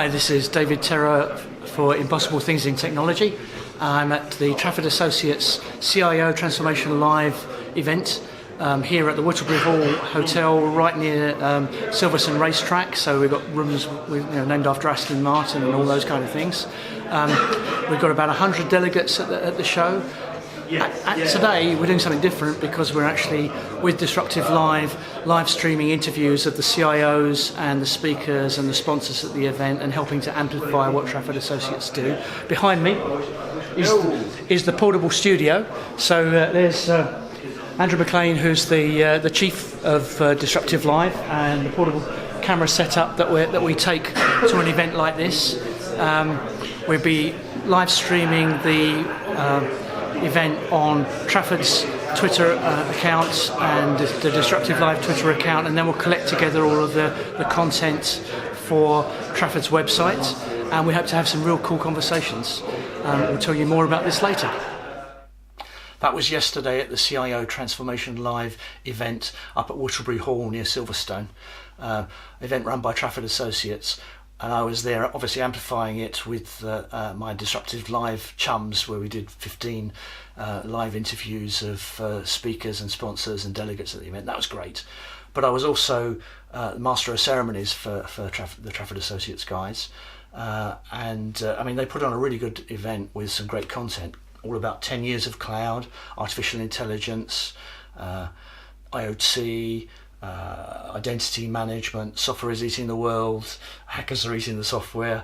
Hi, this is David Terrar for Impossible Things in Technology. I'm at the Trafford Associates CIO Transformation Live event here at the Waterbury Hall Hotel, right near Silverstone Racetrack. So we've got rooms named after Aston Martin and all those kind of things. We've got about 100 delegates at the show. Today we're doing something different because we're actually with Disruptive.Live live streaming interviews of the CIOs and the speakers and the sponsors at the event and helping to amplify what Trafford Associates do. Behind me is the portable studio. So there's Andrew McLean, who's the chief of Disruptive.Live, and the portable camera setup that we take to an event like this. We'll be live streaming the event on Trafford's Twitter account and the Disruptive.Live Twitter account, and then we'll collect together all of the content for Trafford's website, and we hope to have some real cool conversations. We'll tell you more about this later. That was yesterday at the CIO Transformation Live event up at Waterbury Hall near Silverstone, event run by Trafford Associates. And I was there obviously amplifying it with my Disruptive.Live chums, where we did 15 live interviews of speakers and sponsors and delegates at the event. That was great. But I was also Master of Ceremonies for the Trafford Associates guys. They put on a really good event with some great content, all about 10 years of cloud, artificial intelligence, IoT, identity management, software is eating the world, hackers are eating the software,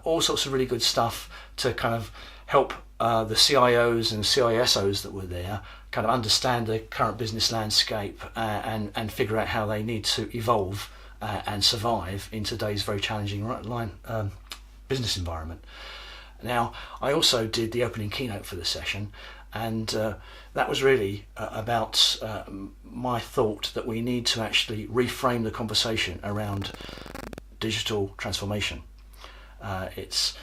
all sorts of really good stuff to kind of help the CIOs and CISOs that were there kind of understand the current business landscape and figure out how they need to evolve and survive in today's very challenging business environment. Now, I also did the opening keynote for the session, and that was really about my thought that we need to actually reframe the conversation around digital transformation. It's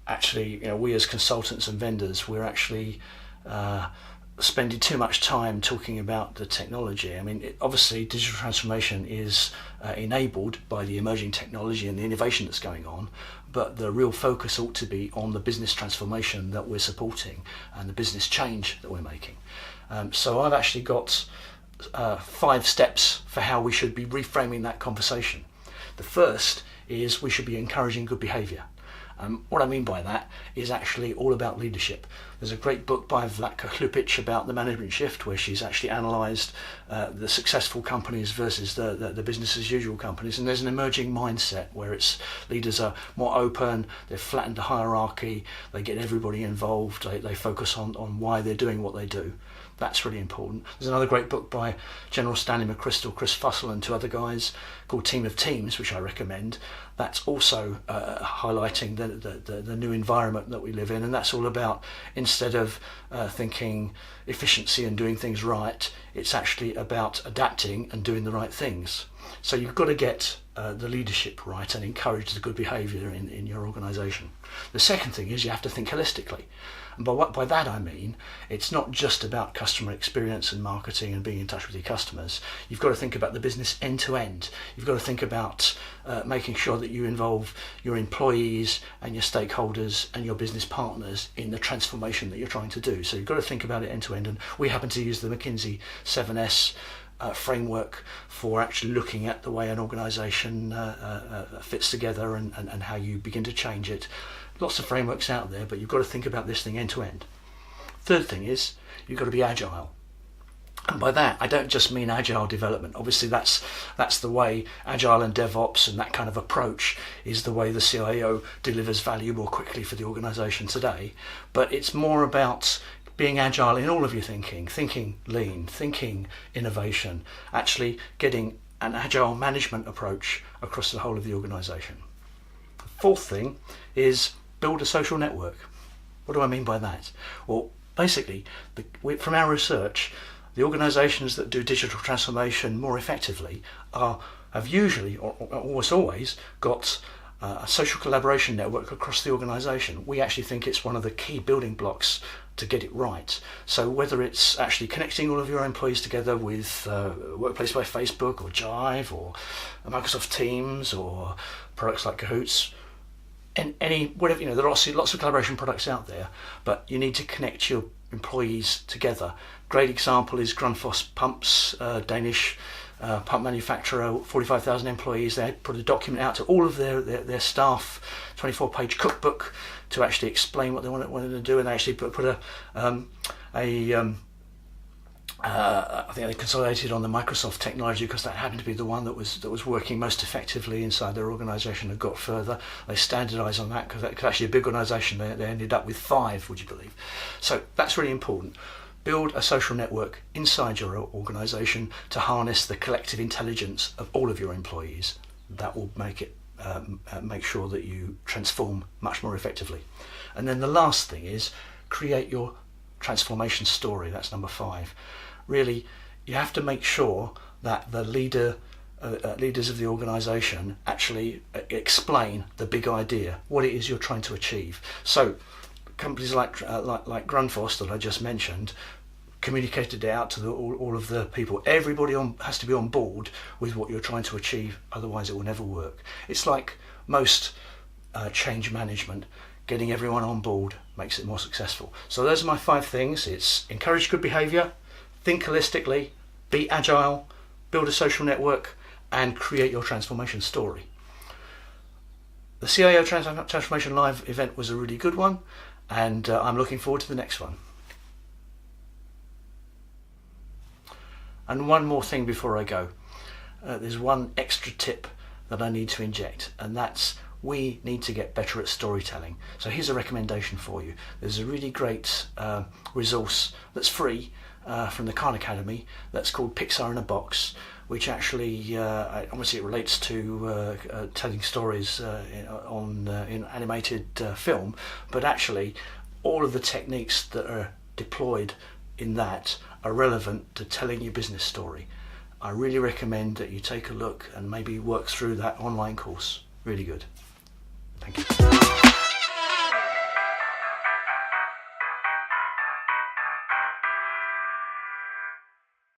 actually, we as consultants and vendors, we're actually spending too much time talking about the technology. Obviously digital transformation is enabled by the emerging technology and the innovation that's going on, but the real focus ought to be on the business transformation that we're supporting and the business change that we're making. So I've actually got 5 steps for how we should be reframing that conversation. The first is we should be encouraging good behaviour. What I mean by that is actually all about leadership. There's a great book by Vladka Hlupic about the management shift, where she's actually analysed the successful companies versus the business as usual companies, and there's an emerging mindset where leaders are more open, they've flattened the hierarchy, they get everybody involved, they focus on why they're doing what they do. That's really important. There's another great book by General Stanley McChrystal, Chris Fussell and 2 other guys called Team of Teams, which I recommend. That's also highlighting the new environment that we live in, and that's all about, instead of thinking efficiency and doing things right, it's actually about adapting and doing the right things. So you've got to get the leadership right and encourage the good behaviour in your organisation. The second thing is you have to think holistically. And by that I mean, it's not just about customer experience and marketing and being in touch with your customers. You've got to think about the business end to end. You've got to think about making sure that you involve your employees and your stakeholders and your business partners in the transformation that you're trying to do. So you've got to think about it end to end. And we happen to use the McKinsey 7S framework for actually looking at the way an organisation fits together and how you begin to change it. Lots of frameworks out there, but you've got to think about this thing end to end. Third thing is you've got to be agile. And by that, I don't just mean agile development. Obviously, that's the way agile and DevOps and that kind of approach is the way the CIO delivers value more quickly for the organisation today. But it's more about being agile in all of your thinking lean, thinking innovation, actually getting an agile management approach across the whole of the organisation. The fourth thing is build a social network. What do I mean by that? Well, basically, from our research, the organisations that do digital transformation more effectively have usually, or almost always, got a social collaboration network across the organisation. We actually think it's one of the key building blocks to get it right. So whether it's actually connecting all of your employees together with Workplace by Facebook or Jive or Microsoft Teams or products like Kahoots, and any whatever, there are lots of collaboration products out there, but you need to connect your employees together. Great example is Grundfos Pumps, Danish pump manufacturer, 45,000 employees. They put a document out to all of their staff, 24-page cookbook to actually explain what they wanted to do, and they actually put I think they consolidated on the Microsoft technology because that happened to be the one that was working most effectively inside their organisation and got further. They standardised on that because actually a big organisation, they ended up with 5, would you believe? So that's really important. Build a social network inside your organisation to harness the collective intelligence of all of your employees. That will make it make sure that you transform much more effectively. And then the last thing is create your transformation story. That's number 5. Really, you have to make sure that the leaders of the organisation actually explain the big idea, what it is you're trying to achieve. So companies like Grundfos that I just mentioned communicated it out to all of the people. Everybody has to be on board with what you're trying to achieve, otherwise it will never work. It's like most change management. Getting everyone on board makes it more successful. So those are my 5 things. It's encourage good behaviour, think holistically, be agile, build a social network, and create your transformation story. The CIO Transformation Live event was a really good one, and I'm looking forward to the next one. And one more thing before I go. There's one extra tip that I need to inject, and that's we need to get better at storytelling. So here's a recommendation for you. There's a really great resource that's free from the Khan Academy that's called Pixar in a Box, which actually obviously it relates to telling stories in animated film, but actually all of the techniques that are deployed in that are relevant to telling your business story. I really recommend that you take a look and maybe work through that online course. Really good. Thank you.